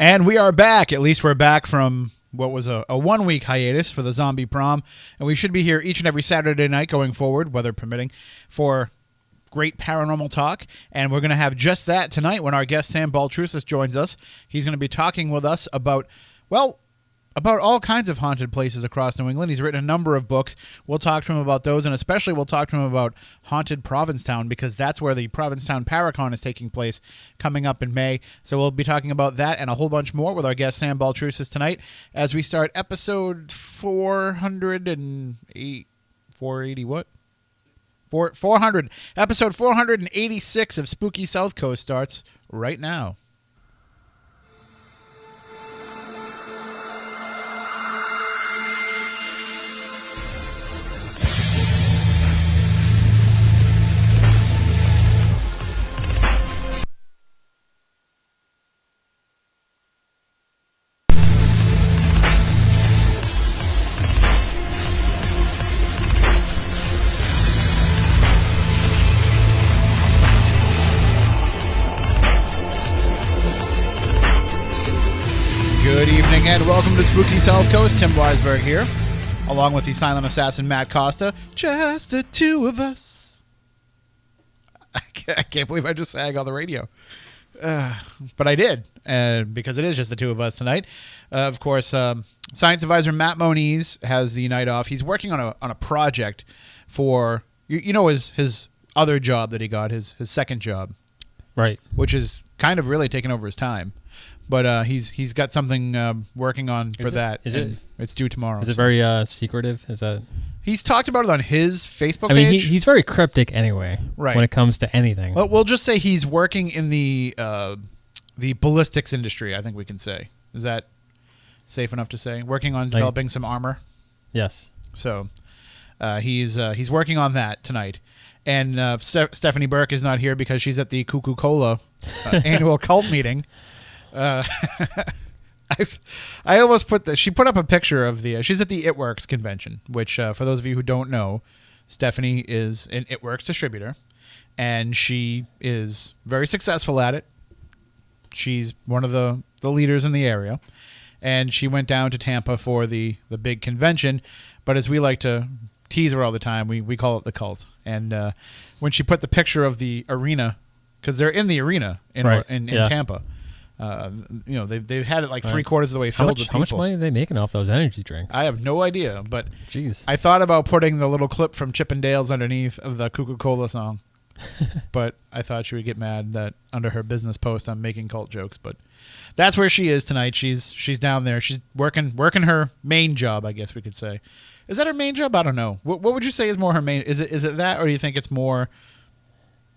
And we are back. At least we're back from what was a 1 week hiatus for the zombie prom. And we should be here each and every Saturday night going forward, weather permitting, for great paranormal talk. And we're going to have just that tonight when our guest Sam Baltrusis joins us. He's going to be talking with us about all kinds of haunted places across New England. He's written a number of books. We'll talk to him about those, and especially we'll talk to him about haunted Provincetown, because that's where the Provincetown Paracon is taking place coming up in May. So we'll be talking about that and a whole bunch more with our guest Sam Baltrusis tonight as we start episode 480 what? 400. Episode 486 of Spooky South Coast starts right now. Good evening and welcome to Spooky South Coast. Tim Weisberg here, along with the silent assassin Matt Costa. Just the two of us. I can't believe I just sang on the radio. But I did, because it is just the two of us tonight. Of course, science advisor Matt Moniz has the night off. He's working on a project for, his other job that he got, his second job. Right. Which is kind of really taking over his time. But he's got something working on for that. It's due tomorrow. Is it very secretive? Is that? He's talked about it on his Facebook page. I mean, he's very cryptic anyway. Right. When it comes to anything. Well, we'll just say he's working in the ballistics industry. I think we can say. Is that safe enough to say? Working on developing some armor. Yes. So he's working on that tonight. And Stephanie Burke is not here because she's at the Cuckoo Cola annual cult meeting. I almost she put up a picture of she's at the It Works convention, which for those of you who don't know, Stephanie is an It Works distributor, and she is very successful at it. She's one of the leaders in the area, and she went down to Tampa for the big convention, but as we like to tease her all the time, we call it the cult. And when she put the picture of the arena, because they're in the arena in Tampa. They've had it like 3/4 of the way filled with people. How much money are they making off those energy drinks? I have no idea, but jeez. I thought about putting the little clip from Chippendales underneath of the Coca-Cola song, but I thought she would get mad that under her business post I'm making cult jokes. But that's where she is tonight. She's down there. She's working her main job, I guess we could say. Is that her main job? I don't know. What would you say is more her main? Is it that, or do you think it's more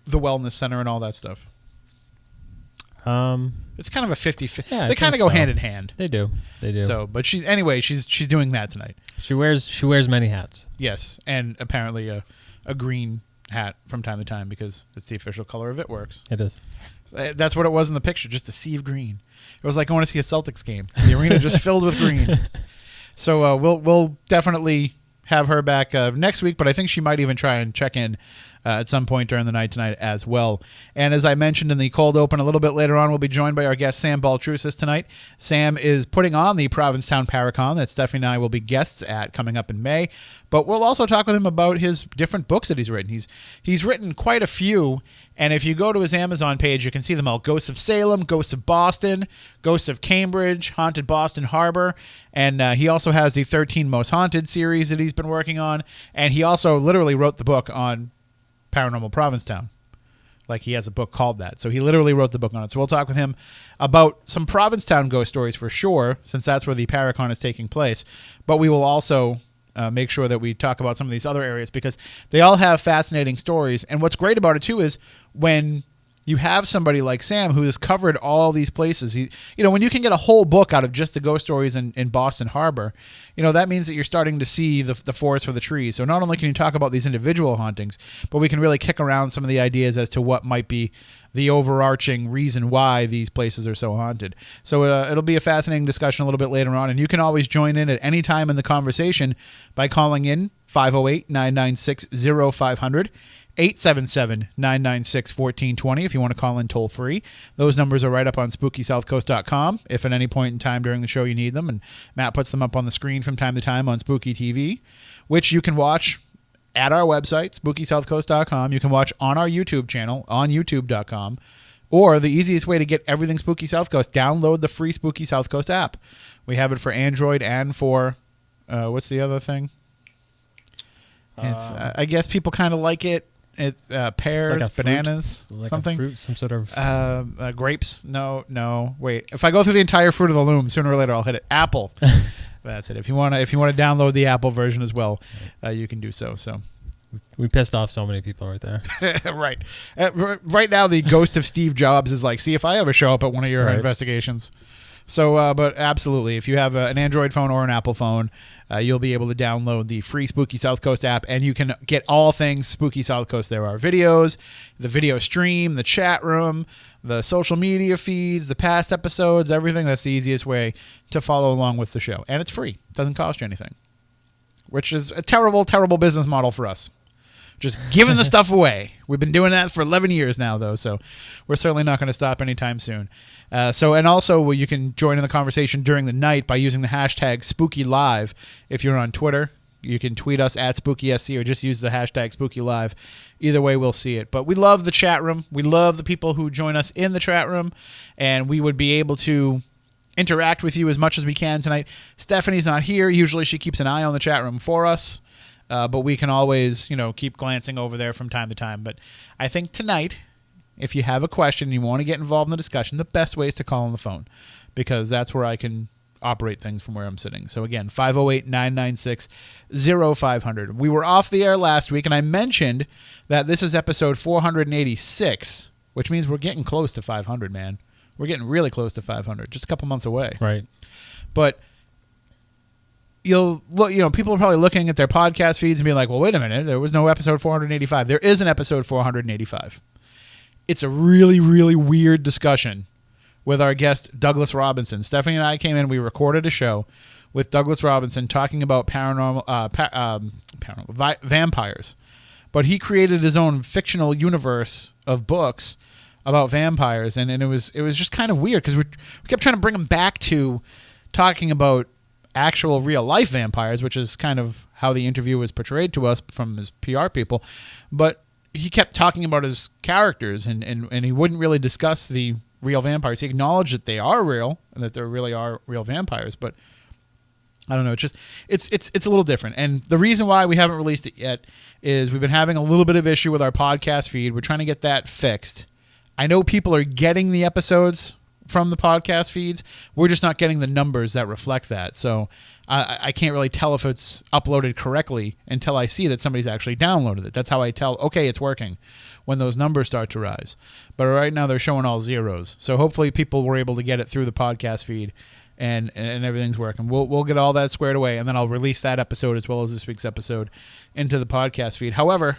the wellness center and all that stuff? It's kind of a 50-50. Yeah, they kind of go hand in hand. They do. So, but she's doing that tonight. She wears many hats. Yes, and apparently a green hat from time to time because it's the official color of It Works. It is. That's what it was in the picture, just a sea of green. It was like going to see a Celtics game. The arena just filled with green. So we'll definitely have her back next week, but I think she might even try and check in at some point during the night tonight as well. And as I mentioned in the cold open a little bit later on, we'll be joined by our guest Sam Baltrusis tonight. Sam is putting on the Provincetown Paracon that Stephanie and I will be guests at coming up in May. But we'll also talk with him about his different books that he's written. He's written quite a few, and if you go to his Amazon page, you can see them all. Ghosts of Salem, Ghosts of Boston, Ghosts of Cambridge, Haunted Boston Harbor, and he also has the 13 Most Haunted series that he's been working on, and he also literally wrote the book on Paranormal Provincetown. Like, he has a book called that. So he literally wrote the book on it. So we'll talk with him about some Provincetown ghost stories for sure, since that's where the Paracon is taking place. But we will also make sure that we talk about some of these other areas because they all have fascinating stories. And what's great about it, too, is when you have somebody like Sam who has covered all these places. When you can get a whole book out of just the ghost stories in Boston Harbor, that means that you're starting to see the forest for the trees. So not only can you talk about these individual hauntings, but we can really kick around some of the ideas as to what might be the overarching reason why these places are so haunted. So it'll be a fascinating discussion a little bit later on, and you can always join in at any time in the conversation by calling in 508-996-0500. 877-996-1420 if you want to call in toll free. Those numbers are right up on SpookySouthCoast.com if at any point in time during the show you need them, and Matt puts them up on the screen from time to time on Spooky TV, which you can watch at our website, SpookySouthCoast.com. You can watch on our YouTube channel on YouTube.com, or the easiest way to get everything Spooky South Coast, download the free Spooky South Coast app. We have it for Android and for what's the other thing? It's I guess people kind of like it. Pears, like bananas, like something. A fruit, some sort of grapes. No. Wait. If I go through the entire Fruit of the Loom, sooner or later I'll hit it. Apple. That's it. If you want to download the Apple version as well, you can do so. So we pissed off so many people right there. Right. Right now, the ghost of Steve Jobs is like, see if I ever show up at one of your investigations. So, but absolutely, if you have an Android phone or an Apple phone, you'll be able to download the free Spooky South Coast app, and you can get all things Spooky South Coast. There are videos, the video stream, the chat room, the social media feeds, the past episodes, everything. That's the easiest way to follow along with the show. And it's free. It doesn't cost you anything, which is a terrible, terrible business model for us. Just giving the stuff away. We've been doing that for 11 years now, though, so we're certainly not going to stop anytime soon. And also, you can join in the conversation during the night by using the hashtag SpookyLive. If you're on Twitter, you can tweet us at SpookySC or just use the hashtag SpookyLive. Either way, we'll see it. But we love the chat room. We love the people who join us in the chat room, and we would be able to interact with you as much as we can tonight. Stephanie's not here. Usually she keeps an eye on the chat room for us. But we can always, keep glancing over there from time to time. But I think tonight, if you have a question and you want to get involved in the discussion, the best way is to call on the phone, because that's where I can operate things from where I'm sitting. So again, 508-996-0500. We were off the air last week, and I mentioned that this is episode 486, which means we're getting close to 500, man. We're getting really close to 500, just a couple months away. Right. But you'll look, people are probably looking at their podcast feeds and being like, well, wait a minute, there was no episode 485. There is an episode 485. It's a really, really weird discussion with our guest, Douglas Robinson. Stephanie and I came in, we recorded a show with Douglas Robinson talking about vampires. But he created his own fictional universe of books about vampires, and it was just kind of weird because we kept trying to bring him back to talking about actual real-life vampires, which is kind of how the interview was portrayed to us from his PR people. But he kept talking about his characters, and he wouldn't really discuss the real vampires. He acknowledged that they are real and that there really are real vampires, but I don't know. It's a little different. And the reason why we haven't released it yet is we've been having a little bit of issue with our podcast feed. We're trying to get that fixed. I know people are getting the episodes from the podcast feeds. We're just not getting the numbers that reflect that. So I can't really tell if it's uploaded correctly until I see that somebody's actually downloaded it. That's how I tell, okay, it's working, when those numbers start to rise. But right now they're showing all zeros. So hopefully people were able to get it through the podcast feed and everything's working. We'll get all that squared away, and then I'll release that episode as well as this week's episode into the podcast feed. However,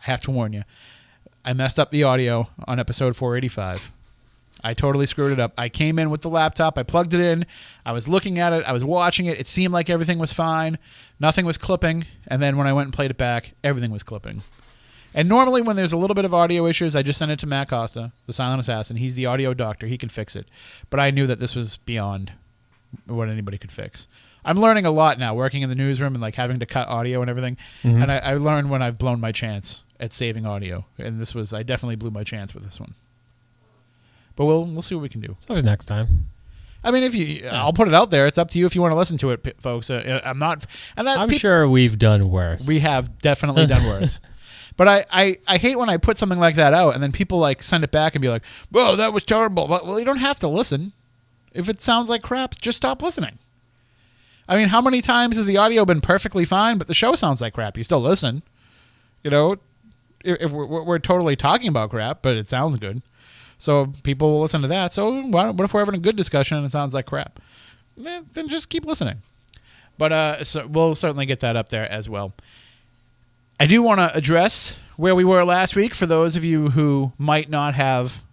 I have to warn you, I messed up the audio on episode 485. I totally screwed it up. I came in with the laptop. I plugged it in. I was looking at it. I was watching it. It seemed like everything was fine. Nothing was clipping. And then when I went and played it back, everything was clipping. And normally when there's a little bit of audio issues, I just send it to Matt Costa, the Silent Assassin. He's the audio doctor. He can fix it. But I knew that this was beyond what anybody could fix. I'm learning a lot now, working in the newsroom and having to cut audio and everything. Mm-hmm. And I learned when I've blown my chance at saving audio. And I definitely blew my chance with this one. But we'll see what we can do. It's always next time. I mean, I'll put it out there. It's up to you if you want to listen to it, folks. I'm sure we've done worse. We have definitely done worse. But I hate when I put something like that out and then people send it back and be like, "Whoa, that was terrible." Well, you don't have to listen. If it sounds like crap, just stop listening. I mean, how many times has the audio been perfectly fine, but the show sounds like crap? You still listen. If we're totally talking about crap, but it sounds good. So people will listen to that. So what if we're having a good discussion and it sounds like crap? Then just keep listening. But so we'll certainly get that up there as well. I do want to address where we were last week for those of you who might not have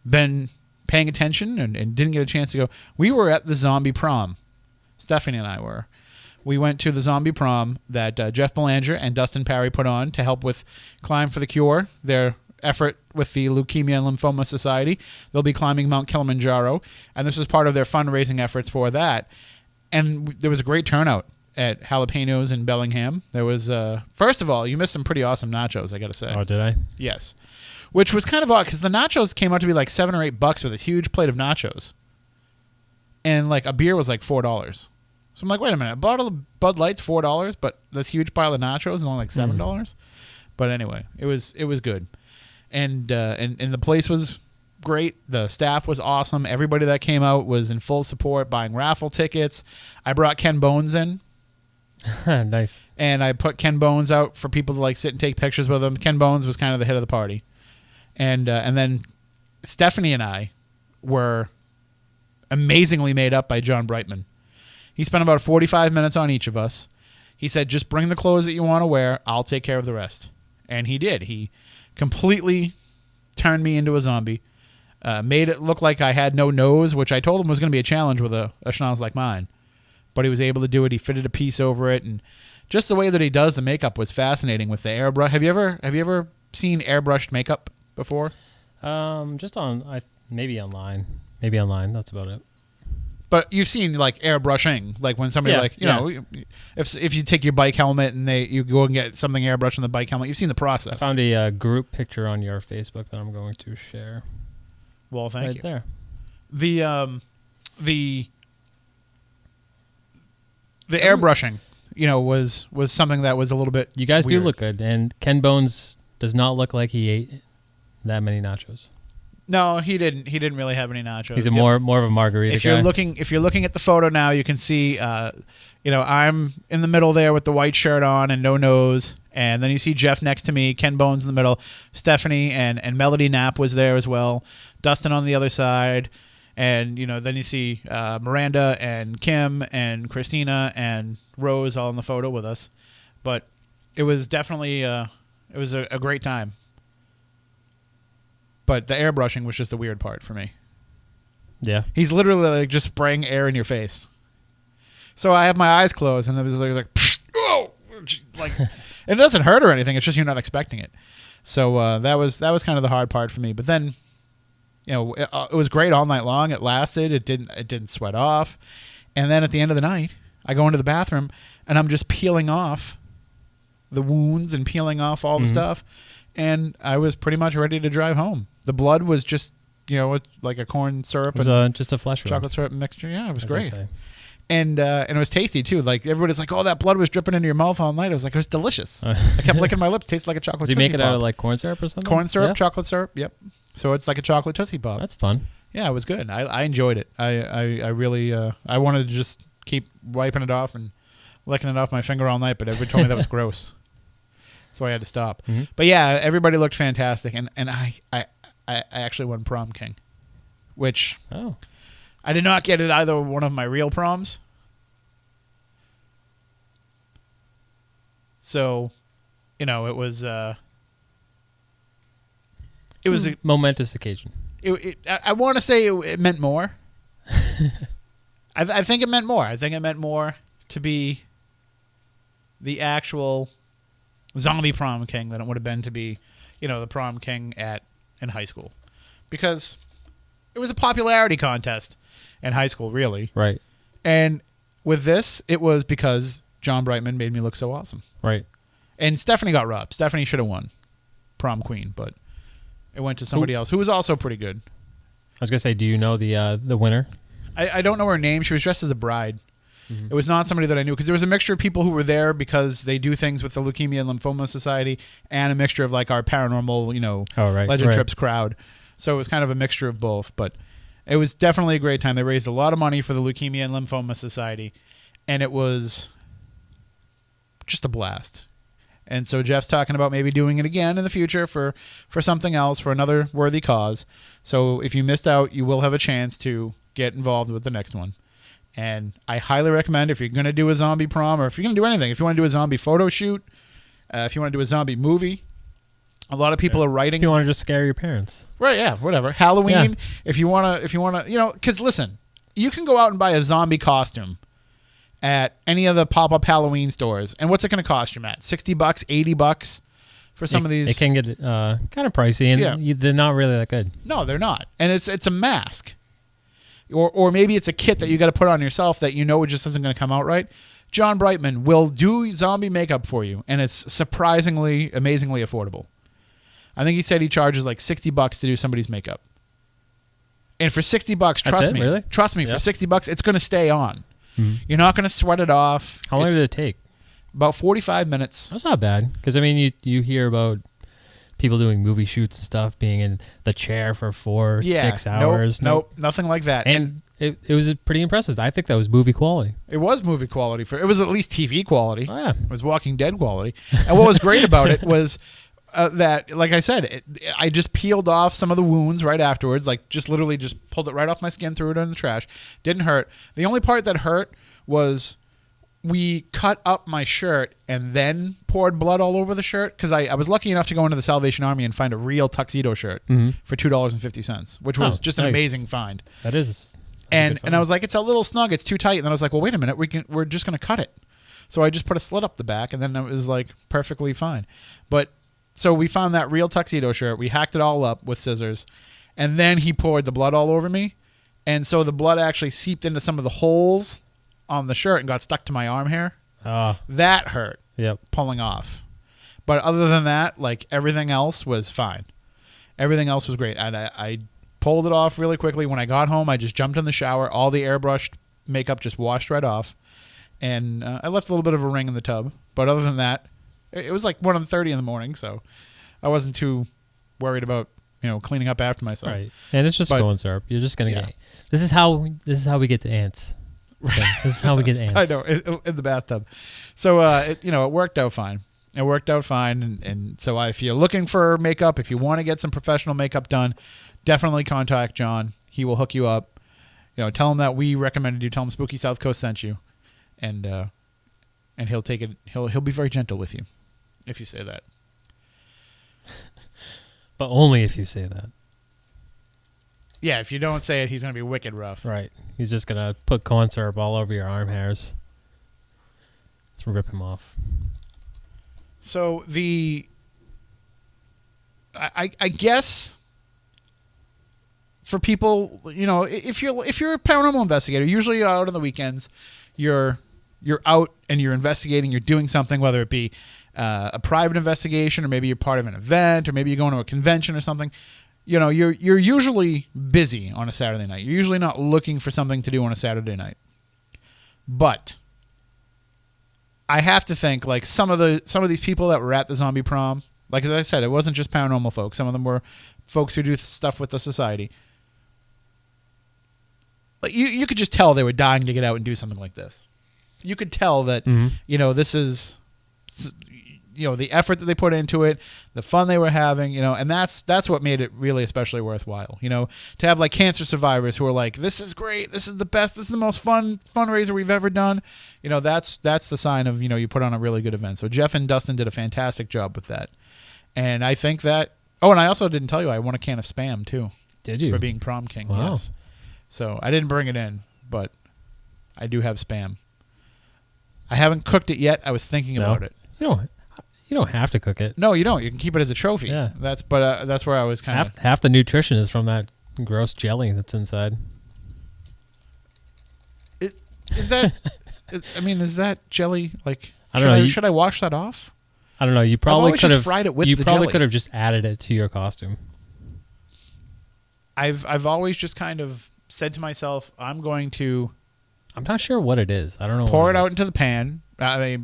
been paying attention and didn't get a chance to go. We were at the zombie prom. Stephanie and I were. we went to the zombie prom that Jeff Belanger and Dustin Parry put on to help with Climb for the Cure, their effort with the Leukemia and Lymphoma Society. They'll be climbing Mount Kilimanjaro, and this was part of their fundraising efforts for that. And there was a great turnout at Jalapenos in Bellingham. There was, first of all, you missed some pretty awesome nachos, I got to say. Oh, did I? Yes. Which was kind of odd because the nachos came out to be like $7 or $8 with a huge plate of nachos. And like a beer was like $4. So I'm like, wait a minute, a bottle of Bud Light's $4, but this huge pile of nachos is only like $7. But anyway, it was good. And the place was great. The staff was awesome. Everybody that came out was in full support, buying raffle tickets. I brought Ken Bones in. Nice. And I put Ken Bones out for people to like sit and take pictures with him. Ken Bones was kind of the head of the party. And then Stephanie and I were amazingly made up by John Brightman. He spent about 45 minutes on each of us. He said, just bring the clothes that you want to wear. I'll take care of the rest. And he did. He completely turned me into a zombie, made it look like I had no nose, which I told him was going to be a challenge with a schnoz like mine. But he was able to do it. He fitted a piece over it. And just the way that he does the makeup was fascinating with the airbrush. Have you ever seen airbrushed makeup before? Just on, maybe online. That's about it. But you've seen like airbrushing, like when somebody you know, if you take your bike helmet and you go and get something airbrushed on the bike helmet, you've seen the process. I found a group picture on your Facebook that I'm going to share. Well, thank you. There. The airbrushing, you know, was something that was a little bit. You guys weird. do look good, and Ken Bones does not look like he ate that many nachos. No, he didn't. He didn't really have any nachos. He's more of a margarita if guy. You're looking at the photo now, you can see, you know, I'm in the middle there with the white shirt on and no nose, and then you see Jeff next to me, Ken Bones in the middle, Stephanie and Melody Knapp was there as well, Dustin on the other side, and you know, then you see Miranda and Kim and Christina and Rose all in the photo with us, but it was definitely it was a great time. But the airbrushing was just the weird part for me. Yeah. He's literally like just spraying air in your face. So I have my eyes closed, and it was like oh, like it doesn't hurt or anything. It's just you're not expecting it. So that was kind of the hard part for me. But then, you know, it was great all night long. It lasted. It didn't sweat off. And then at the end of the night, I go into the bathroom, and I'm just peeling off the wounds and peeling off all the stuff. And I was pretty much ready to drive home. The blood was just, you know, like a corn syrup and just a flesh wound. Chocolate syrup mixture. Yeah, it was great. And it was tasty too. Like everybody's like, "Oh, that blood was dripping into your mouth all night." I was like, "It was delicious." I kept licking my lips. It tasted like a chocolate. Does he Tootsie make it Pop. out of like corn syrup or something? Corn syrup, chocolate syrup. Yep. So it's like a chocolate Tootsie Pop. That's fun. Yeah, it was good. I enjoyed it. I really I wanted to just keep wiping it off and licking it off my finger all night, but everybody told me that was gross. So I had to stop. But yeah, everybody looked fantastic, and I actually won prom king, which I did not get at either one of my real proms. So, you know, it was a momentous occasion. I want to say it meant more. I think it meant more. I think it meant more to be the actual zombie prom king than it would have been to be, you know, the prom king in high school, because it was a popularity contest in high school, really. Right. And with this, it was because John Brightman made me look so awesome. Right. And Stephanie got robbed. Stephanie should have won prom queen, but it went to somebody else who was also pretty good. I was gonna say, do you know the winner? I don't know her name. She was dressed as a bride. It was not somebody that I knew, because there was a mixture of people who were there because they do things with the Leukemia and Lymphoma Society, and a mixture of like our paranormal, you know, Legend Trips crowd. So it was kind of a mixture of both, but it was definitely a great time. They raised a lot of money for the Leukemia and Lymphoma Society, and it was just a blast. And so Jeff's talking about maybe doing it again in the future for something else, for another worthy cause. So if you missed out, you will have a chance to get involved with the next one. And I highly recommend, if you're going to do a zombie prom, or if you're going to do anything, if you want to do a zombie photo shoot, if you want to do a zombie movie, a lot of people are writing. If you want to just scare your parents. Right, yeah, whatever. Halloween, if you want to, you know, because listen, you can go out and buy a zombie costume at any of the pop-up Halloween stores. And what's it going to cost you, Matt? $60, $80 for some of these? It can get kind of pricey, and they're not really that good. No, they're not. And it's a mask. Or maybe it's a kit that you got to put on yourself that it just isn't going to come out right. John Brightman will do zombie makeup for you, and it's surprisingly, amazingly affordable. I think he said he charges like $60 to do somebody's makeup. And for $60, trust me, for $60, it's going to stay on. Mm-hmm. You're not going to sweat it off. How long did it take? About 45 minutes. That's not bad. Because, I mean, you hear about people doing movie shoots and stuff, being in the chair for 6 hours. Nope, nothing like that. And it was pretty impressive. I think that was movie quality. It was movie quality. It was at least TV quality. Oh, yeah. It was Walking Dead quality. And what was great about it was that, like I said, I just peeled off some of the wounds right afterwards, like just literally just pulled it right off my skin, threw it in the trash. Didn't hurt. The only part that hurt was we cut up my shirt and then poured blood all over the shirt, because I was lucky enough to go into the Salvation Army and find a real tuxedo shirt for $2.50, which was just an amazing find. That is. And I was like, it's a little snug, it's too tight. And then I was like, well, wait a minute, we're just going to cut it. So I just put a slit up the back, and then it was like perfectly fine. But so we found that real tuxedo shirt. We hacked it all up with scissors, and then he poured the blood all over me. And so the blood actually seeped into some of the holes on the shirt and got stuck to my arm hair. That hurt. Yep. Pulling off. But other than that, like, everything else was fine. Everything else was great. And I pulled it off really quickly. When I got home, I just jumped in the shower. All the airbrushed makeup just washed right off. And I left a little bit of a ring in the tub. But other than that, it was like 1:30 in the morning, so I wasn't too worried about cleaning up after myself. Right. And it's just corn syrup. You're just gonna get. This is how we get to ants. Okay. This is how we get ants. I know, in the bathtub. So it worked out fine. It worked out fine, and so if you're looking for makeup, if you want to get some professional makeup done, definitely contact John. He will hook you up. Tell him that we recommended you. Tell him Spooky South Coast sent you, and he'll take it. He'll be very gentle with you, if you say that. But only if you say that. Yeah, if you don't say it, he's going to be wicked rough. Right. He's just going to put corn syrup all over your arm hairs. Let's rip him off. So I guess for people, if you're a paranormal investigator, usually out on the weekends, you're out and you're investigating, you're doing something, whether it be a private investigation, or maybe you're part of an event, or maybe you're going to a convention or something. You're usually busy on a Saturday night. You're usually not looking for something to do on a Saturday night. But I have to think, like, some of these people that were at the zombie prom, like, as I said, it wasn't just paranormal folks. Some of them were folks who do stuff with the society. Like, you could just tell they were dying to get out and do something like this. You could tell that, this is, the effort that they put into it, the fun they were having, and that's what made it really especially worthwhile. To have like cancer survivors who are like, this is great, this is the best, this is the most fun fundraiser we've ever done. That's the sign of, you put on a really good event. So Jeff and Dustin did a fantastic job with that. And I think that, and I also didn't tell you, I won a can of Spam too. Did you? For being prom king. Wow. Yes. So I didn't bring it in, but I do have Spam. I haven't cooked it yet. I was thinking about it. You don't have to cook it. No, you don't. You can keep it as a trophy. Yeah. That's where I was kind of... Half the nutrition is from that gross jelly that's inside. Is that... is that jelly, like... I don't know. Should I wash that off? I don't know. You probably could have fried it with the jelly. You probably could have just added it to your costume. I've always just kind of said to myself, I'm going to... I'm not sure what it is. I don't know. Pour it out into the pan. I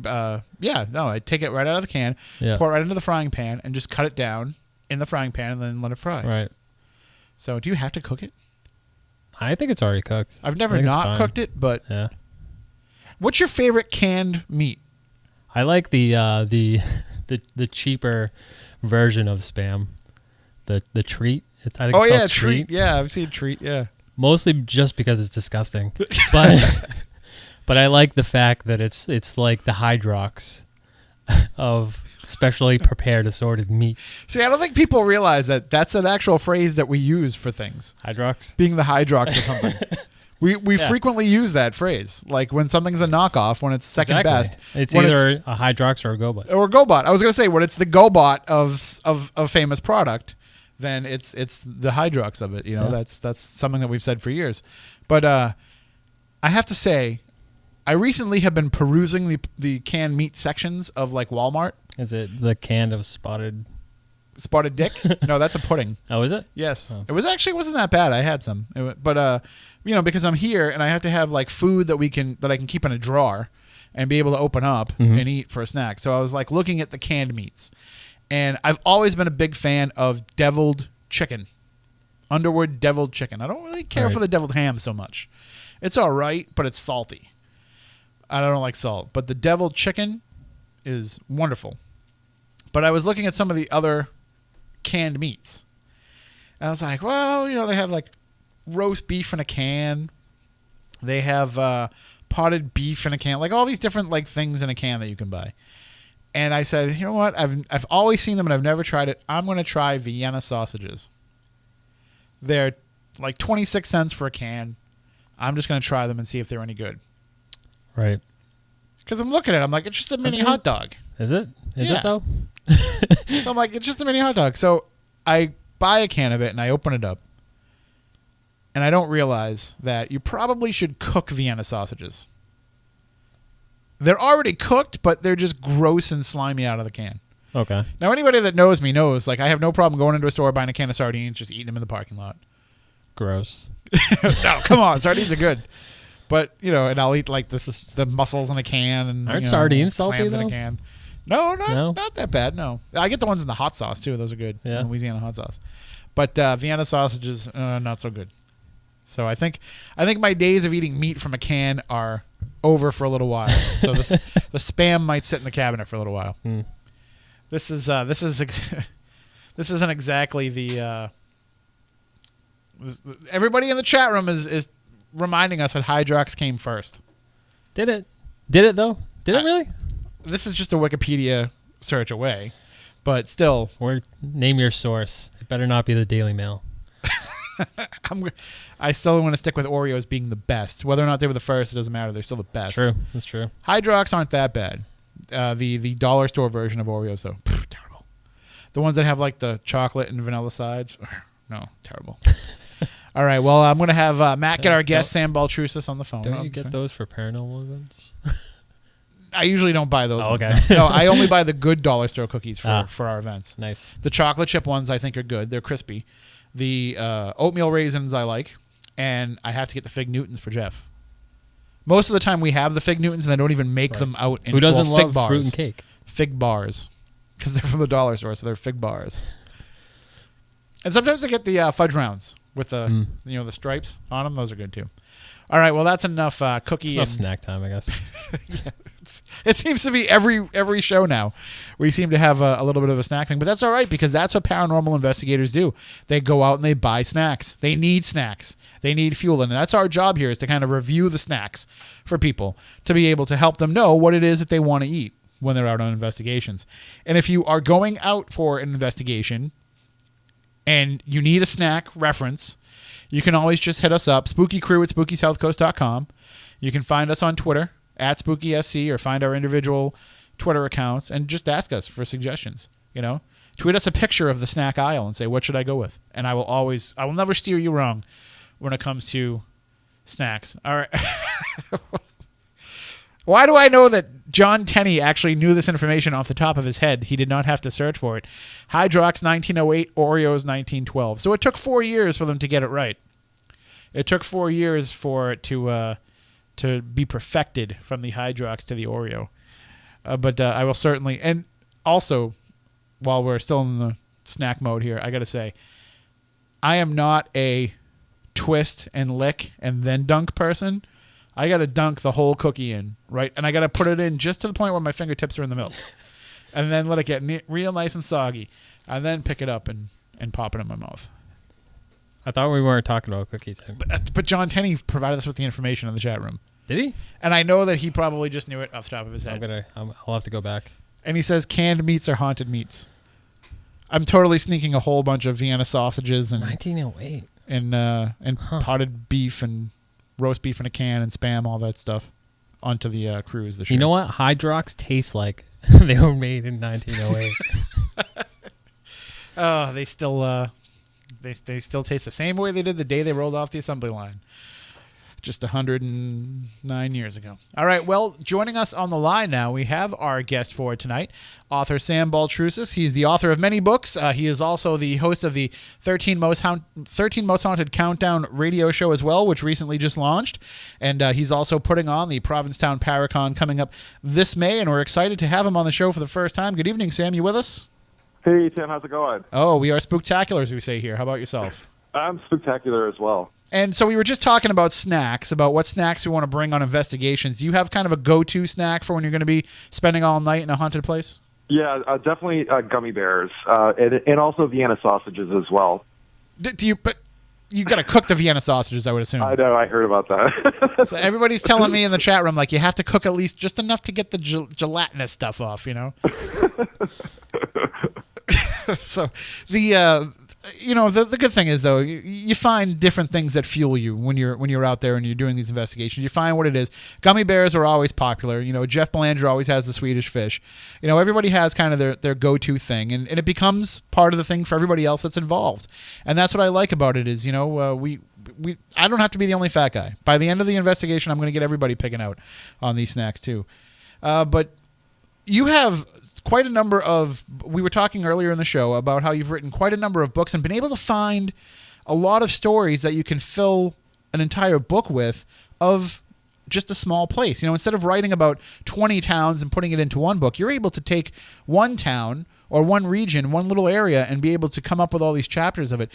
take it right out of the can, pour it right into the frying pan, and just cut it down in the frying pan and then let it fry. Right. So do you have to cook it? I think it's already cooked. I've never not cooked it, but... Yeah. What's your favorite canned meat? I like the cheaper version of Spam. The treat. I think it's called treat. Yeah, I've seen treat, yeah. Mostly just because it's disgusting. But I like the fact that it's like the Hydrox of specially prepared assorted meat. See, I don't think people realize that that's an actual phrase that we use for things. Hydrox? Being the Hydrox of something. We Yeah. frequently use that phrase, like when something's a knockoff, when it's second best. It's when either a Hydrox or a GoBot. or GoBot. I was gonna say when it's the GoBot of famous product, then it's the Hydrox of it. You know, Yeah. that's something that we've said for years. But I have to say, I recently have been perusing the canned meat sections of like Walmart. Is it the can of spotted? Spotted dick? No, that's a pudding. Oh, is it? Yes, Oh. it wasn't that bad. I had some, but because I'm here and I have to have like food that I can keep in a drawer and be able to open up and eat for a snack. So I was like looking at the canned meats, and I've always been a big fan of deviled chicken, Underwood deviled chicken. I don't really care for the deviled ham so much. It's all right, but it's salty. I don't like salt, but the deviled chicken is wonderful. But I was looking at some of the other canned meats, and I was like, well, they have like roast beef in a can. They have potted beef in a can, like all these different like things in a can that you can buy. And I said, you know what? I've always seen them and I've never tried it. I'm going to try Vienna sausages. They're like 26 cents for a can. I'm just going to try them and see if they're any good. Right. Because I'm looking at it, I'm like, it's just a mini hot dog. Is it? Is Yeah. it though? So I'm like, it's just a mini hot dog. So I buy a can of it and I open it up. And I don't realize that you probably should cook Vienna sausages. They're already cooked, but they're just gross and slimy out of the can. Okay. Now, anybody that knows me knows, like, I have no problem going into a store, buying a can of sardines, just eating them in the parking lot. Gross. No, come on. Sardines are good. But, and I'll eat, like, the mussels in a can. And Aren't sardines salty, clams in though? a can. No, No? not that bad, no. I get the ones in the hot sauce, too. Those are good. Yeah. Louisiana hot sauce. But Vienna sausages, not so good. So I think my days of eating meat from a can are over for a little while. So the spam might sit in the cabinet for a little while. This isn't exactly the. Everybody in the chat room is reminding us that Hydrox came first. Did it? Did it though? Did it really? This is just a Wikipedia search away, but still. Or name your source. It better not be the Daily Mail. I still want to stick with Oreos being the best. Whether or not they were the first, it doesn't matter. They're still the best. That's true. Hydrox aren't that bad. The dollar store version of Oreos, though, terrible. The ones that have like the chocolate and vanilla sides, no, terrible. All right, well, I'm going to have Matt get our guest, Sam Baltrusis, on the phone. Don't you get those for paranormal events? I usually don't buy those ones. Okay. No, I only buy the good dollar store cookies for our events. Nice. The chocolate chip ones I think are good. They're crispy. The oatmeal raisins I like, and I have to get the Fig Newtons for Jeff. Most of the time we have the Fig Newtons and they don't even make them out in Who doesn't fig love bars. fruit and cake? Fig bars. Because they're from the dollar store, so they're fig bars. And sometimes I get the fudge rounds with the the stripes on them. Those are good too. All right, well that's enough cookie. It's enough snack time, I guess. Yeah, it seems to be every show now. We seem to have a little bit of a snack thing, but that's all right because that's what paranormal investigators do. They go out and they buy snacks. They need snacks. They need fuel, and that's our job here is to kind of review the snacks for people to be able to help them know what it is that they want to eat when they're out on investigations. And if you are going out for an investigation and you need a snack reference, you can always just hit us up, spookycrew@spookysouthcoast.com. You can find us on Twitter @SpookySC or find our individual Twitter accounts and just ask us for suggestions. Tweet us a picture of the snack aisle and say, what should I go with? And I will never steer you wrong when it comes to snacks. All right. Why do I know that John Tenney actually knew this information off the top of his head? He did not have to search for it. Hydrox 1908, Oreos 1912. So it took 4 years for them to get it right. It took 4 years for it to be perfected from the Hydrox to the Oreo. But I will certainly... And also, while we're still in the snack mode here, I got to say, I am not a twist and lick and then dunk person. I got to dunk the whole cookie in, right? And I got to put it in just to the point where my fingertips are in the milk. And then let it get real nice and soggy. And then pick it up and pop it in my mouth. I thought we weren't talking about cookies. But John Tenney provided us with the information in the chat room. Did he? And I know that he probably just knew it off the top of his head. I'll have to go back. And he says canned meats are haunted meats. I'm totally sneaking a whole bunch of Vienna sausages and 1908 and potted beef and roast beef in a can and Spam, all that stuff, onto the cruise this year. You know what? Hydrox tastes like they were made in 1908. Oh, they still they still taste the same way they did the day they rolled off the assembly line, just 109 years ago. All right, well, joining us on the line now, we have our guest for tonight, author Sam Baltrusis. He's the author of many books. He is also the host of the 13 Most Haunted Countdown radio show as well, which recently just launched. And he's also putting on the Provincetown Paracon coming up this May, and we're excited to have him on the show for the first time. Good evening, Sam. You with us? Hey, Tim. How's it going? Oh, we are spooktacular, as we say here. How about yourself? I'm spectacular as well. And so we were just talking about snacks, about what snacks we want to bring on investigations. Do you have kind of a go-to snack for when you're going to be spending all night in a haunted place? Yeah, definitely gummy bears, and also Vienna sausages as well. But you got to cook the Vienna sausages, I would assume. I know, I heard about that. So everybody's telling me in the chat room, like, you have to cook at least just enough to get the gelatinous stuff off, you know? So the good thing is, though, you find different things that fuel you when you're out there and you're doing these investigations. You find what it is. Gummy bears are always popular. You know, Jeff Belanger always has the Swedish fish. You know, everybody has kind of their go-to thing, and it becomes part of the thing for everybody else that's involved. And that's what I like about it is, you know, I don't have to be the only fat guy. By the end of the investigation, I'm going to get everybody picking out on these snacks too. But you have quite a number of, we were talking earlier in the show about how you've written quite a number of books and been able to find a lot of stories that you can fill an entire book with of just a small place. You know, instead of writing about 20 towns and putting it into one book, you're able to take one town or one region, one little area, and be able to come up with all these chapters of it.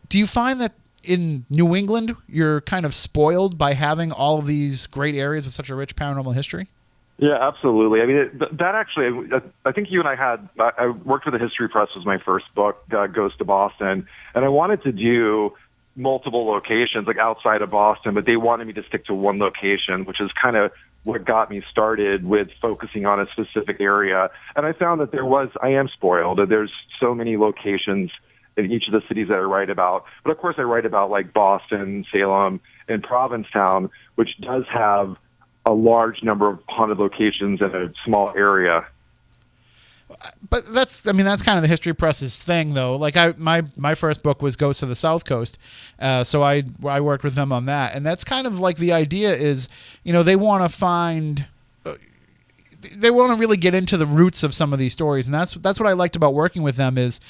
Do you find that in New England, you're kind of spoiled by having all of these great areas with such a rich paranormal history? Yeah, absolutely. I mean, that actually, I think you and I worked with the History Press was my first book, Ghost of Boston, and I wanted to do multiple locations, like outside of Boston, but they wanted me to stick to one location, which is kind of what got me started with focusing on a specific area. And I found that I am spoiled. There's so many locations in each of the cities that I write about. But of course, I write about like Boston, Salem, and Provincetown, which does have a large number of haunted locations in a small area. But that's kind of the History Press's thing, though. Like my first book was Ghosts of the South Coast, so I worked with them on that, and that's kind of like the idea is, you know, they want to really get into the roots of some of these stories, and that's what I liked about working with them is,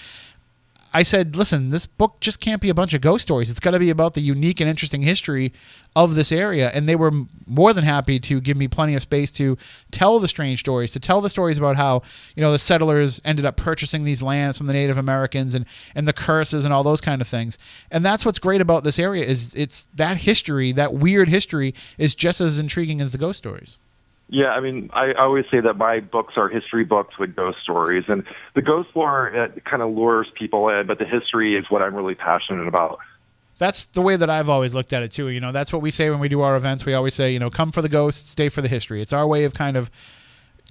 I said, listen, this book just can't be a bunch of ghost stories. It's got to be about the unique and interesting history of this area. And they were more than happy to give me plenty of space to tell the strange stories, to tell the stories about how, you know, the settlers ended up purchasing these lands from the Native Americans and the curses and all those kind of things. And that's what's great about this area is it's that history, that weird history is just as intriguing as the ghost stories. Yeah, I mean, I always say that my books are history books with ghost stories, and the ghost lore kind of lures people in, but the history is what I'm really passionate about. That's the way that I've always looked at it too. You know, that's what we say when we do our events. We always say, you know, come for the ghosts, stay for the history. It's our way of kind of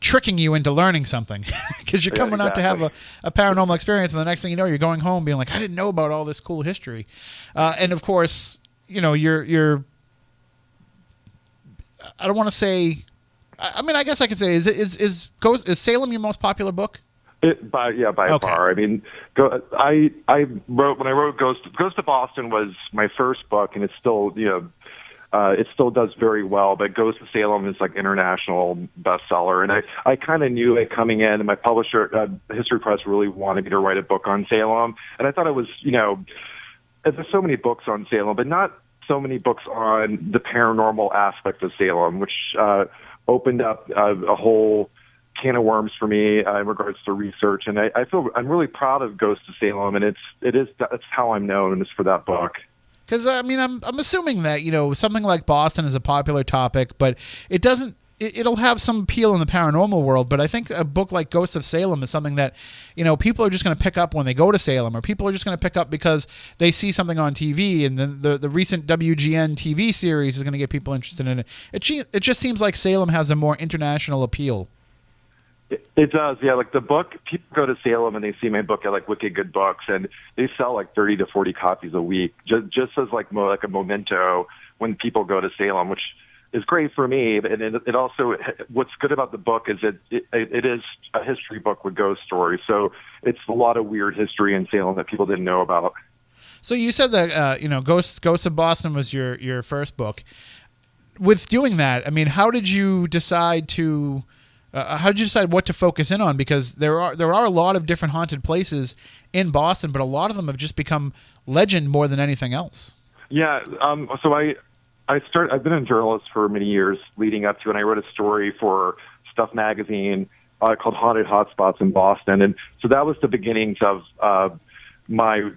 tricking you into learning something because you're coming out to have a paranormal experience, and the next thing you know, you're going home being like, I didn't know about all this cool history. And of course, you know, you're I don't want to say. I mean, I guess I could say is Salem your most popular book? By far. I mean, I wrote Ghost of Boston was my first book, and it's still, you know, it still does very well. But Ghost of Salem is like international bestseller, and I kind of knew it coming in. And my publisher, History Press, really wanted me to write a book on Salem, and I thought it was, you know, there's so many books on Salem, but not so many books on the paranormal aspect of Salem, which opened up a whole can of worms for me in regards to research, and I feel I'm really proud of Ghost of Salem, and that's how I'm known is for that book. Because I mean, I'm assuming that, you know, something like Boston is a popular topic, but it doesn't. It'll have some appeal in the paranormal world, but I think a book like Ghosts of Salem is something that, you know, people are just going to pick up when they go to Salem, or people are just going to pick up because they see something on TV, and the recent WGN TV series is going to get people interested in it. It just seems like Salem has a more international appeal. It does, yeah. Like the book, people go to Salem and they see my book at like Wicked Good Books, and they sell like 30 to 40 copies a week, just as like a memento when people go to Salem, which is great for me. And it also, what's good about the book is it is a history book with ghost stories. So it's a lot of weird history in Salem that people didn't know about. So you said that Ghosts of Boston was your first book. With doing that, I mean, how did you decide what to focus in on? Because there are a lot of different haunted places in Boston, but a lot of them have just become legend more than anything else. Yeah. So I've been a journalist for many years leading up to, and I wrote a story for Stuff Magazine called Haunted Hotspots in Boston. And so that was the beginnings of my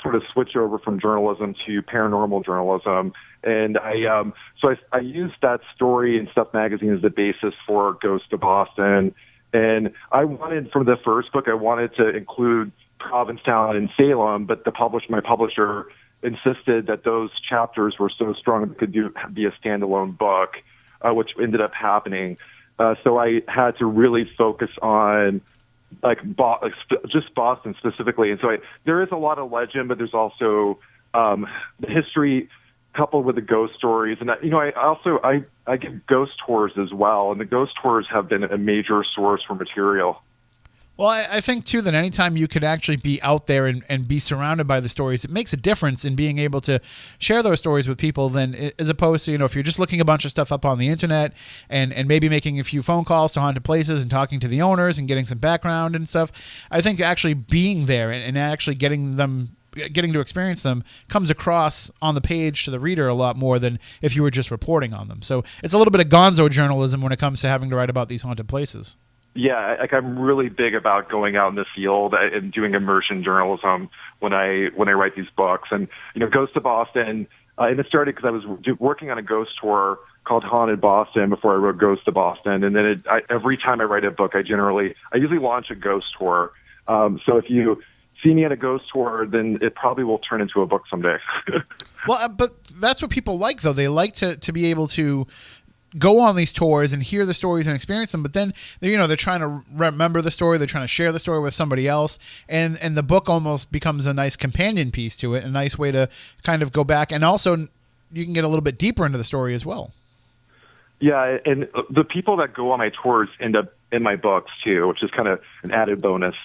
sort of switch over from journalism to paranormal journalism. And I used that story in Stuff Magazine as the basis for Ghost of Boston. And I wanted, from the first book, I wanted to include Provincetown and Salem, but my publisher insisted that those chapters were so strong that it could be a standalone book, which ended up happening. So I had to really focus on just Boston specifically. And so there is a lot of legend, but there's also the history coupled with the ghost stories. And I give ghost tours as well, and the ghost tours have been a major source for material. Well, I think, too, that anytime you could actually be out there and be surrounded by the stories, it makes a difference in being able to share those stories with people than as opposed to, if you're just looking a bunch of stuff up on the internet and maybe making a few phone calls to haunted places and talking to the owners and getting some background and stuff. I think actually being there and actually getting to experience them comes across on the page to the reader a lot more than if you were just reporting on them. So it's a little bit of gonzo journalism when it comes to having to write about these haunted places. Yeah, I'm really big about going out in the field and doing immersion journalism when I write these books. And Ghost of Boston, and it started because I was working on a ghost tour called Haunted Boston before I wrote Ghost of Boston. And then every time I write a book, I usually launch a ghost tour. So if you see me at a ghost tour, then it probably will turn into a book someday. Well, but that's what people like, though. They like to be able to go on these tours and hear the stories and experience them, but then they're trying to remember the story, they're trying to share the story with somebody else, and the book almost becomes a nice companion piece to it, a nice way to kind of go back, and also you can get a little bit deeper into the story as well. Yeah, and the people that go on my tours end up in my books too, which is kind of an added bonus.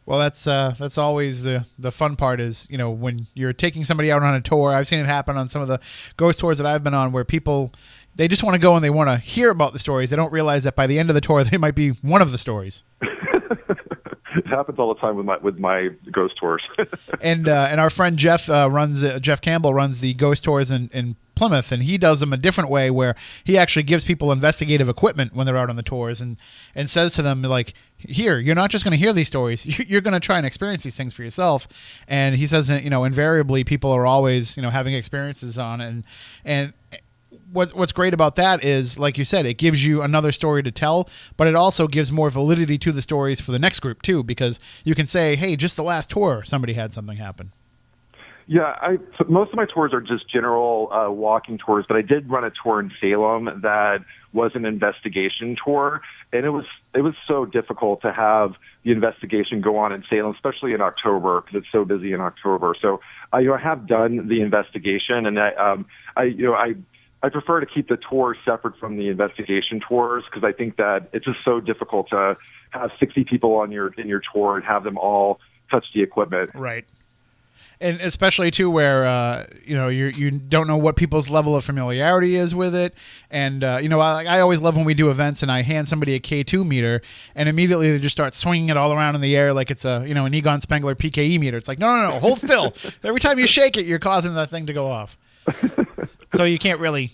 Well, that's always the fun part is, when you're taking somebody out on a tour. I've seen it happen on some of the ghost tours that I've been on where people, they just want to go and they want to hear about the stories. They don't realize that by the end of the tour, they might be one of the stories. It happens all the time with my ghost tours. and our friend Jeff Campbell runs the ghost tours in Plymouth, and he does them a different way where he actually gives people investigative equipment when they're out on the tours and says to them, like, here, you're not just going to hear these stories, you're going to try and experience these things for yourself. And he says that, invariably people are always, having experiences on it. And what's great about that is, like you said, it gives you another story to tell, but it also gives more validity to the stories for the next group too, because you can say, hey, just the last tour, somebody had something happen. Yeah, so most of my tours are just general walking tours, but I did run a tour in Salem that was an investigation tour, and it was so difficult to have the investigation go on in Salem, especially in October, because it's so busy in October. So I have done the investigation, and I prefer to keep the tour separate from the investigation tours because I think that it's just so difficult to have 60 people in your tour and have them all touch the equipment. Right. And especially too, where you don't know what people's level of familiarity is with it, and I always love when we do events and I hand somebody a K2 meter, and immediately they just start swinging it all around in the air like it's an Egon Spengler PKE meter. It's like no, hold still. Every time you shake it, you're causing that thing to go off. So you can't really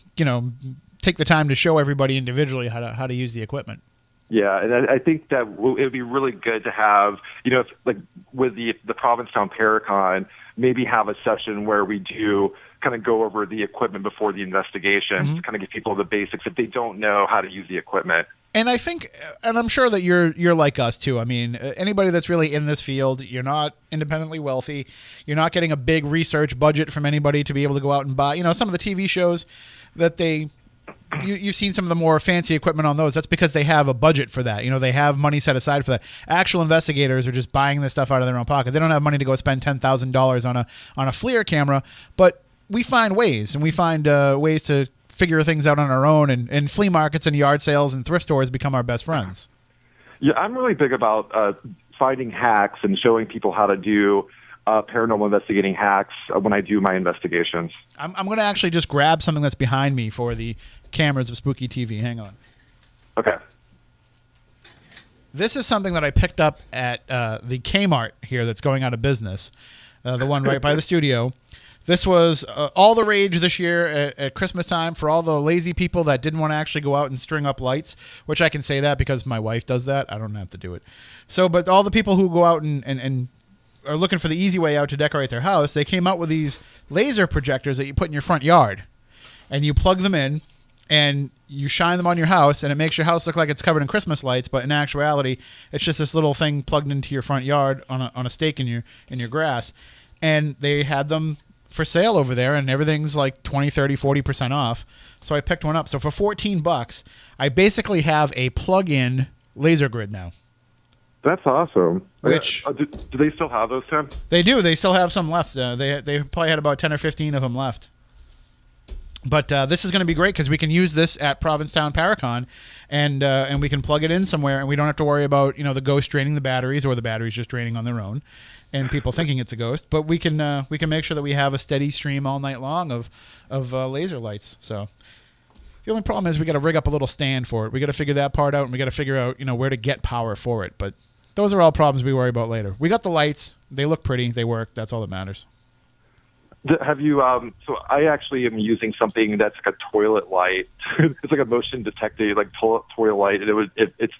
take the time to show everybody individually how to use the equipment. Yeah, and I think that it would be really good to have, like with the Provincetown Paracon, maybe have a session where we do kind of go over the equipment before the investigation, to kind of give people the basics if they don't know how to use the equipment. And I think, and I'm sure that you're like us too. I mean, anybody that's really in this field, you're not independently wealthy. You're not getting a big research budget from anybody to be able to go out and buy. Some of the TV shows that you've seen some of the more fancy equipment on those. That's because they have a budget for that. They have money set aside for that. Actual investigators are just buying this stuff out of their own pocket. They don't have money to go spend $10,000 on a FLIR camera. But we find ways, and we find ways to figure things out on our own, and flea markets and yard sales and thrift stores become our best friends. Yeah, I'm really big about finding hacks and showing people how to do paranormal investigating hacks when I do my investigations. I'm going to actually just grab something that's behind me for the cameras of Spooky TV. Hang on. Okay. This is something that I picked up at the Kmart here that's going out of business, the one right by the studio. This was all the rage this year at Christmas time for all the lazy people that didn't want to actually go out and string up lights, which I can say that because my wife does that. I don't have to do it. So, but all the people who go out and are looking for the easy way out to decorate their house, they came out with these laser projectors that you put in your front yard. And you plug them in, and you shine them on your house, and it makes your house look like it's covered in Christmas lights, but in actuality, it's just this little thing plugged into your front yard on a stake in your grass. And they had them for sale over there, and everything's like 20, 30, 40% off. So I picked one up. So for $14, I basically have a plug-in laser grid now. That's awesome. Which do they still have those, Tim? They do. They still have some left. They probably had about 10 or 15 of them left. But this is going to be great because we can use this at Provincetown Paracon, and we can plug it in somewhere, and we don't have to worry about the ghost draining the batteries or the batteries just draining on their own, and people thinking it's a ghost. But we can make sure that we have a steady stream all night long of laser lights. So the only problem is we got to rig up a little stand for it. We got to figure that part out, and we got to figure out where to get power for it. But those are all problems we worry about later. We got the lights. They look pretty. They work. That's all that matters. Have you? So I actually am using something that's like a toilet light. It's like a motion detector, like toilet light, and it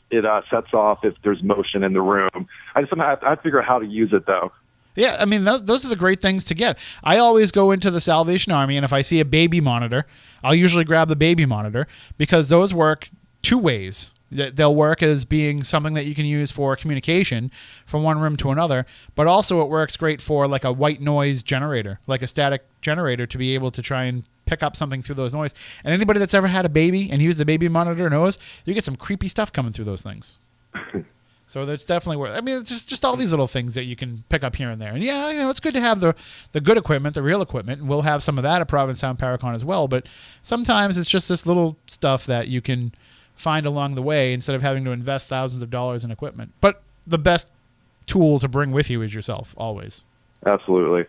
sets off if there's motion in the room. I just have to figure out how to use it though. Yeah, I mean those are the great things to get. I always go into the Salvation Army, and if I see a baby monitor, I'll usually grab the baby monitor because those work two ways. They'll work as being something that you can use for communication from one room to another, but also it works great for like a white noise generator, like a static generator, to be able to try and pick up something through those noise. And anybody that's ever had a baby and used the baby monitor knows you get some creepy stuff coming through those things. So that's definitely worth. I mean, it's just all these little things that you can pick up here and there. And yeah, it's good to have the good equipment, the real equipment, and we'll have some of that at Provincetown Paracon as well. But sometimes it's just this little stuff that you can find along the way instead of having to invest thousands of dollars in equipment. But the best tool to bring with you is yourself, always. Absolutely.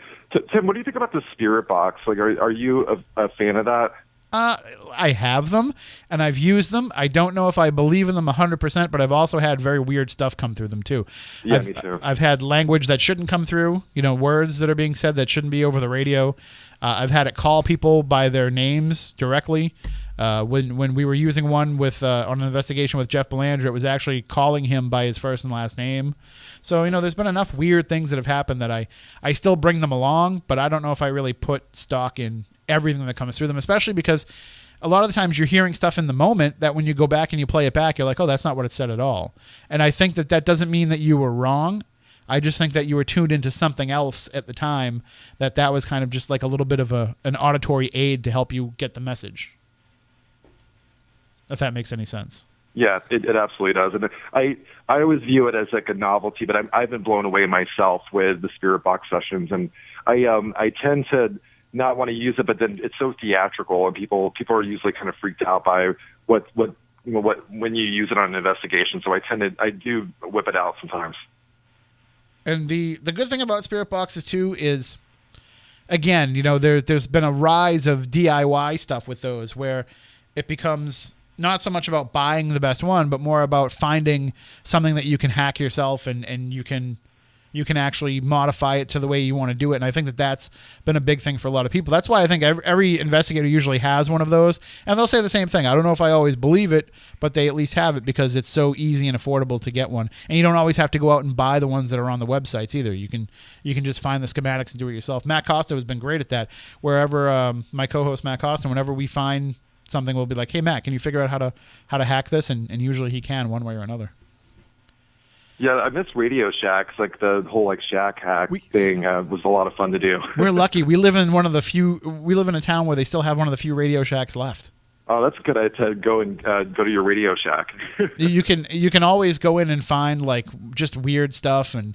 Tim, what do you think about the spirit box? Like, are you a fan of that? I have them, and I've used them. I don't know if I believe in them 100%, but I've also had very weird stuff come through them, too. Yeah, me too. I've had language that shouldn't come through, words that are being said that shouldn't be over the radio. I've had it call people by their names directly. When we were using one with on an investigation with Jeff Belanger, it was actually calling him by his first and last name. So, there's been enough weird things that have happened that I still bring them along, but I don't know if I really put stock in everything that comes through them, especially because a lot of the times you're hearing stuff in the moment that when you go back and you play it back, you're like, oh, that's not what it said at all. And I think that doesn't mean that you were wrong. I just think that you were tuned into something else at the time, that was kind of just like a little bit of an auditory aid to help you get the message. If that makes any sense. Yeah, it absolutely does. And I always view it as like a novelty, but I've been blown away myself with the spirit box sessions, and I tend to not want to use it, but then it's so theatrical, and people are usually kind of freaked out by what when you use it on an investigation. So I do whip it out sometimes. And the good thing about spirit boxes too is, again, there's been a rise of DIY stuff with those where it becomes not so much about buying the best one, but more about finding something that you can hack yourself and you can actually modify it to the way you want to do it. And I think that's been a big thing for a lot of people. That's why I think every investigator usually has one of those, and they'll say the same thing. I don't know if I always believe it, but they at least have it because it's so easy and affordable to get one. And you don't always have to go out and buy the ones that are on the websites either. You can just find the schematics and do it yourself. Matt Costa has been great at that. Wherever my co-host Matt Costa, whenever we find something, we'll be like, hey Matt, can you figure out how to hack this? And usually he can, one way or another. Yeah, I miss Radio Shacks. Like the whole shack hack thing was a lot of fun to do. We're lucky. We live in a town where they still have one of the few Radio Shacks left. Oh, that's good to go and go to your Radio Shack. You can always go in and find like just weird stuff and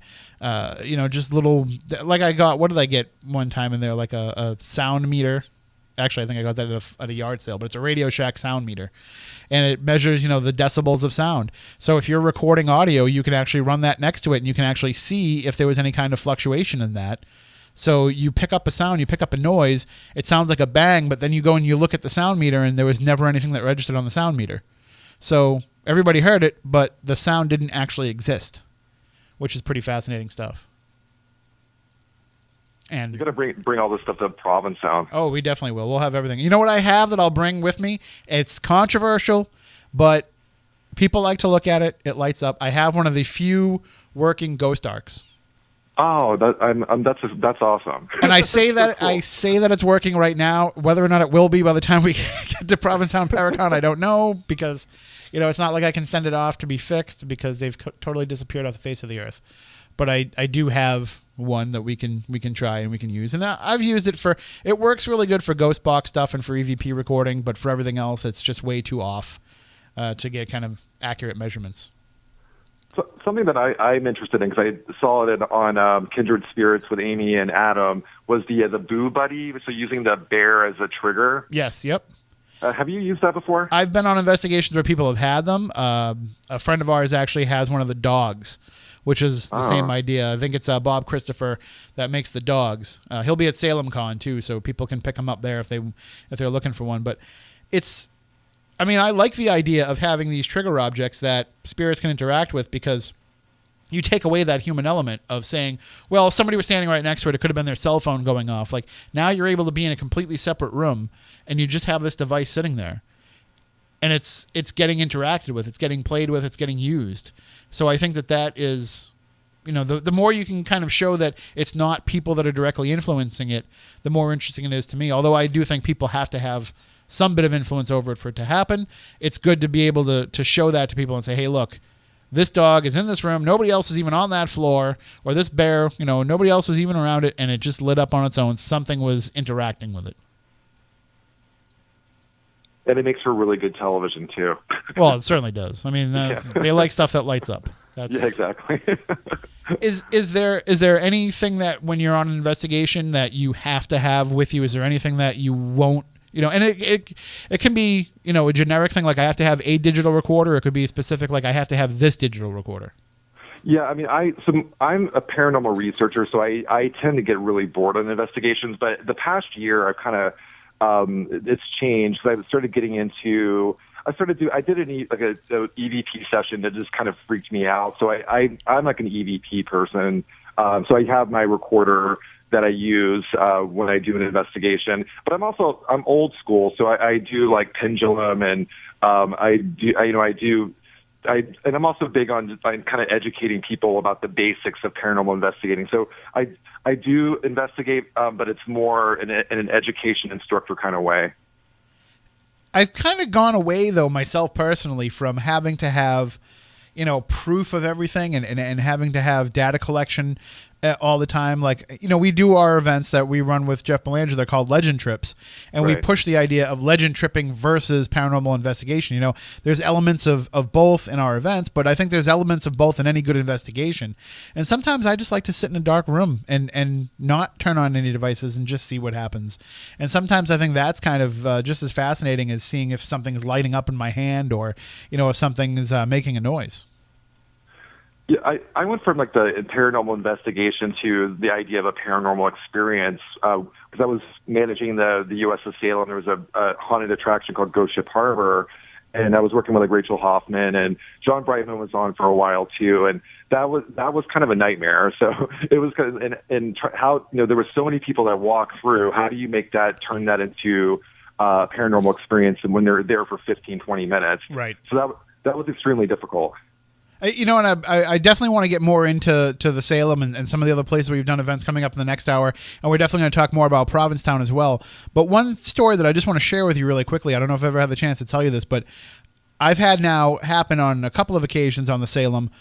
just little, like I got, what did I get one time in there, like a sound meter. Actually, I think I got that at a yard sale, but it's a Radio Shack sound meter, and it measures the decibels of sound. So if you're recording audio, you can actually run that next to it, and you can actually see if there was any kind of fluctuation in that. So you pick up a sound, you pick up a noise, it sounds like a bang, but then you go and you look at the sound meter and there was never anything that registered on the sound meter. So everybody heard it, but the sound didn't actually exist, which is pretty fascinating stuff. And you got to bring all this stuff to Province Sound. Oh, we definitely will. We'll have everything. You know what I have that I'll bring with me? It's controversial, but people like to look at it. It lights up. I have one of the few working ghost arcs. Oh, that's awesome. And I say that Cool. I say that it's working right now. Whether or not it will be by the time we get to Provincetown Paracon, I don't know, because it's not like I can send it off to be fixed because they've totally disappeared off the face of the earth. But I do have one that we can try and we can use, and I've used it for. It works really good for ghost box stuff and for EVP recording, but for everything else, it's just way too off to get kind of accurate measurements. So, something that I'm interested in, because I saw it on Kindred Spirits with Amy and Adam, was the Boo Buddy. So using the bear as a trigger. Yes. Yep. Have you used that before? I've been on investigations where people have had them. A friend of ours actually has one of the dogs, which is the same idea. I think it's Bob Christopher that makes the dogs. He'll be at Salem Con too, so people can pick him up there if they're looking for one. But I like the idea of having these trigger objects that spirits can interact with, because you take away that human element of saying, well, somebody was standing right next to it. It could have been their cell phone going off. Like, now you're able to be in a completely separate room and you just have this device sitting there. And it's getting interacted with. It's getting played with. It's getting used. So I think that is, the more you can kind of show that it's not people that are directly influencing it, the more interesting it is to me. Although I do think people have to have some bit of influence over it for it to happen. It's good to be able to show that to people and say, hey, look, this dog is in this room. Nobody else was even on that floor. Or this bear, nobody else was even around it, and it just lit up on its own. Something was interacting with it. And it makes for really good television, too. Well, it certainly does. They like stuff that lights up. Yeah, exactly. Is there anything that when you're on an investigation that you have to have with you? Is there anything that you won't? And it can be, a generic thing like I have to have a digital recorder. It could be specific like I have to have this digital recorder. Yeah, I'm a paranormal researcher, so I tend to get really bored on investigations. But the past year, I've kind of it's changed. So I started getting into. I did an EVP session that just kind of freaked me out. So I'm like an EVP person. So I have my recorder that I use when I do an investigation. But I'm old school, so I do like pendulum, and and I'm also big on kind of educating people about the basics of paranormal investigating. So I do investigate, but it's more in an education instructor kind of way. I've kind of gone away, though, myself personally, from having to have, proof of everything and having to have data collection all the time. Like, we do our events that we run with Jeff Belanger. They're called Legend Trips. And Right. we push the idea of legend tripping versus paranormal investigation. There's elements of both in our events, but I think there's elements of both in any good investigation. And sometimes I just like to sit in a dark room and not turn on any devices and just see what happens. And sometimes I think that's kind of just as fascinating as seeing if something is lighting up in my hand or, if something is making a noise. Yeah, I went from like the paranormal investigation to the idea of a paranormal experience because I was managing the USS Salem. There was a haunted attraction called Ghost Ship Harbor, and I was working with like Rachel Hoffman, and John Brightman was on for a while too, and that was kind of a nightmare. So it was kind of how there were so many people that walk through. How do you turn that into a paranormal experience, and when they're there for 15, 20 minutes? Right. So that was extremely difficult. And I definitely want to get more into the Salem and some of the other places where we've done events coming up in the next hour, and we're definitely going to talk more about Provincetown as well. But one story that I just want to share with you really quickly, I don't know if I've ever had the chance to tell you this, but I've had now happen on a couple of occasions on the Salem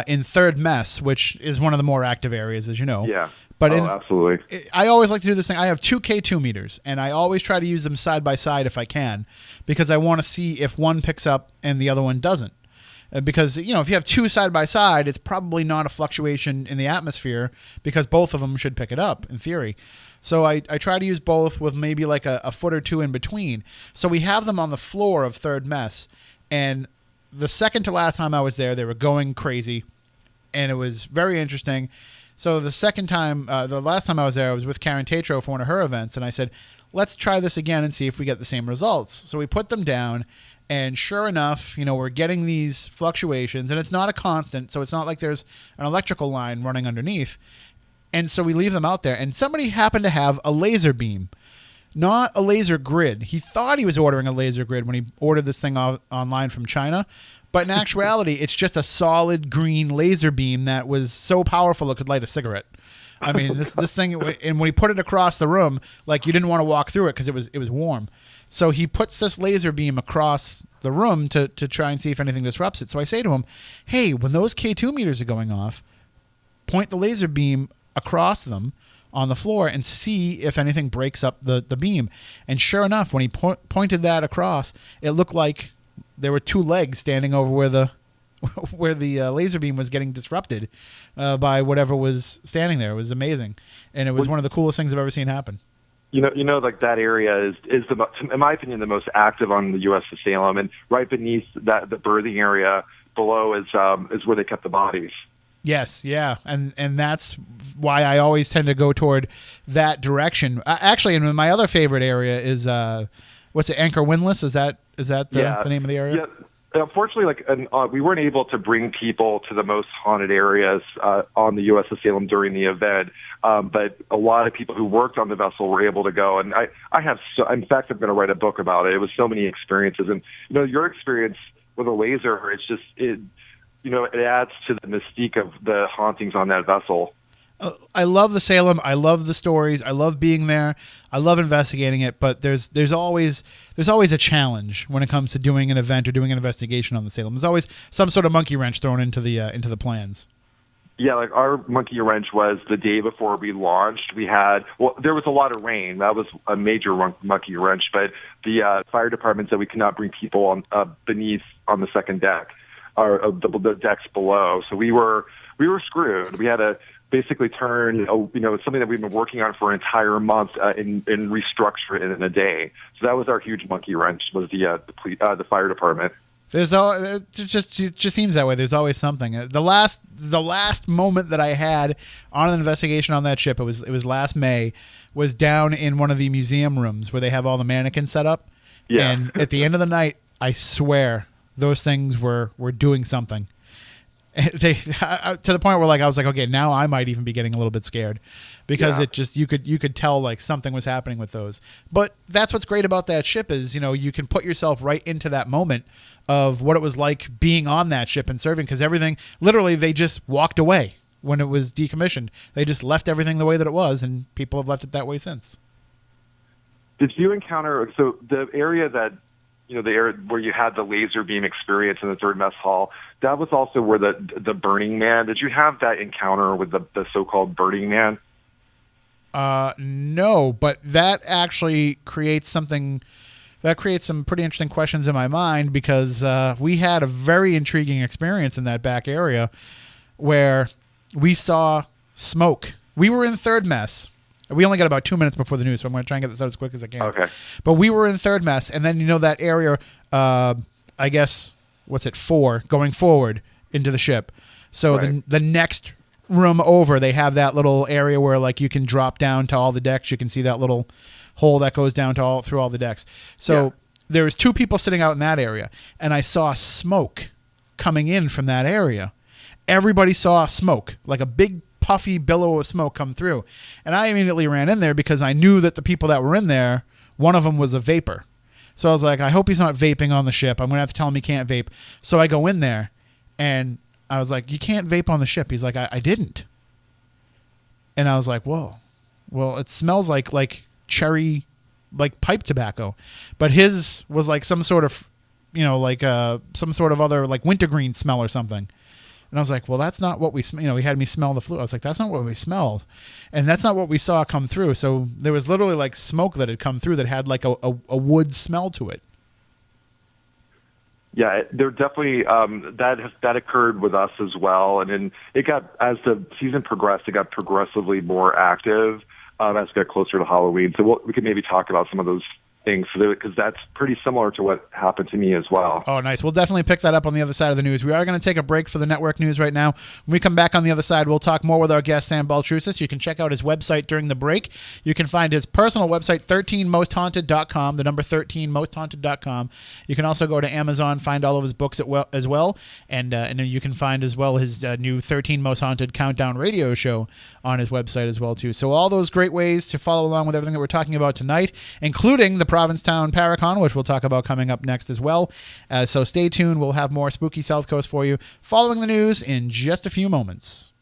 in Third Mess, which is one of the more active areas, as you know. Yeah. But absolutely. I always like to do this thing. I have two K2 meters, and I always try to use them side by side if I can, because I want to see if one picks up and the other one doesn't. Because, if you have two side by side, it's probably not a fluctuation in the atmosphere, because both of them should pick it up in theory. So I try to use both with maybe like a foot or two in between. So we have them on the floor of third mess. And the second to last time I was there, they were going crazy, and it was very interesting. So the last time I was there, I was with Karen Tatro for one of her events, and I said, let's try this again and see if we get the same results. So we put them down. And sure enough, we're getting these fluctuations, and it's not a constant, so it's not like there's an electrical line running underneath. And so we leave them out there, and somebody happened to have a laser beam, not a laser grid. He thought he was ordering a laser grid when he ordered this thing online from China, but in actuality, it's just a solid green laser beam that was so powerful it could light a cigarette. I mean, this thing, and when he put it across the room, like you didn't want to walk through it because it was warm. So he puts this laser beam across the room to try and see if anything disrupts it. So I say to him, hey, when those K2 meters are going off, point the laser beam across them on the floor and see if anything breaks up the beam. And sure enough, when he pointed that across, it looked like there were two legs standing over where the laser beam was getting disrupted by whatever was standing there. It was amazing. And it was one of the coolest things I've ever seen happen. Like that area is in my opinion, the most active on the USS Salem, and right beneath that, the berthing area below is where they kept the bodies. Yes, yeah, and that's why I always tend to go toward that direction. Actually, and my other favorite area is what's it, Anchor Windlass? Is that the name of the area? Yeah. Unfortunately, we weren't able to bring people to the most haunted areas on the USS Salem during the event, but a lot of people who worked on the vessel were able to go. And I have, in fact, I'm going to write a book about it. It was so many experiences, and your experience with a laser, it adds to the mystique of the hauntings on that vessel. I love the Salem. I love the stories. I love being there. I love investigating it. But there's always a challenge when it comes to doing an event or doing an investigation on the Salem. There's always some sort of monkey wrench thrown into the plans. Yeah, like our monkey wrench was the day before we launched. There was a lot of rain. That was a major monkey wrench. But the fire department said we could not bring people on beneath on the second deck or the decks below. So we were screwed. We had to basically turn, something that we've been working on for an entire month and restructure it in a day. So that was our huge monkey wrench, was the fire department. It just seems that way. There's always something. The last moment that I had on an investigation on that ship, it was last May, was down in one of the museum rooms where they have all the mannequins set up. Yeah. And at the end of the night, I swear those things were doing something. They to the point where I was like, okay, now I might even be getting a little bit scared, because it just you could tell like something was happening with those. But that's what's great about that ship is you can put yourself right into that moment of what it was like being on that ship and serving, because everything literally they just walked away when it was decommissioned. They just left everything the way that it was, and people have left it that way since. Did you encounter the area that? The area where you had the laser beam experience in the third mess hall, that was also where the Burning Man. Did you have that encounter with the so-called Burning Man? No, but that actually creates something. That creates some pretty interesting questions in my mind, because we had a very intriguing experience in that back area where we saw smoke. We were in third mess. We only got about 2 minutes before the news, so I'm going to try and get this out as quick as I can. Okay. But we were in third mess, and then that area, I guess, 4, going forward into the ship. So right. the next room over, they have that little area where you can drop down to all the decks. You can see that little hole that goes down to through all the decks. So there was 2 people sitting out in that area, and I saw smoke coming in from that area. Everybody saw smoke, like a big puffy billow of smoke come through. And I immediately ran in there because I knew that the people that were in there, one of them was a vapor. So I was like, I hope he's not vaping on the ship. I'm going to have to tell him he can't vape. So I go in there, and I was like, you can't vape on the ship. He's like, I didn't. And I was like, whoa. Well, it smells like cherry, like pipe tobacco. But his was like some sort of, some sort of other like wintergreen smell or something. And I was like, well, that's not what we, he had me smell the flue. I was like, that's not what we smelled. And that's not what we saw come through. So there was literally like smoke that had come through that had like a wood smell to it. Yeah, there definitely that occurred with us as well, and then it got, as the season progressed, it got progressively more active as it got closer to Halloween. So we could maybe talk about some of those things because that's pretty similar to what happened to me as well. Oh, nice. We'll definitely pick that up on the other side of the news. We are going to take a break for the network news right now. When we come back on the other side, we'll talk more with our guest, Sam Baltrusis. You can check out his website during the break. You can find his personal website, 13mosthaunted.com, the number 13mosthaunted.com. You can also go to Amazon, find all of his books as well, and then you can find as well his new 13 Most Haunted Countdown radio show on his website as well, too. So all those great ways to follow along with everything that we're talking about tonight, including the Provincetown Paracon, which we'll talk about coming up next as well. So stay tuned. We'll have more Spooky South Coast for you following the news in just a few moments.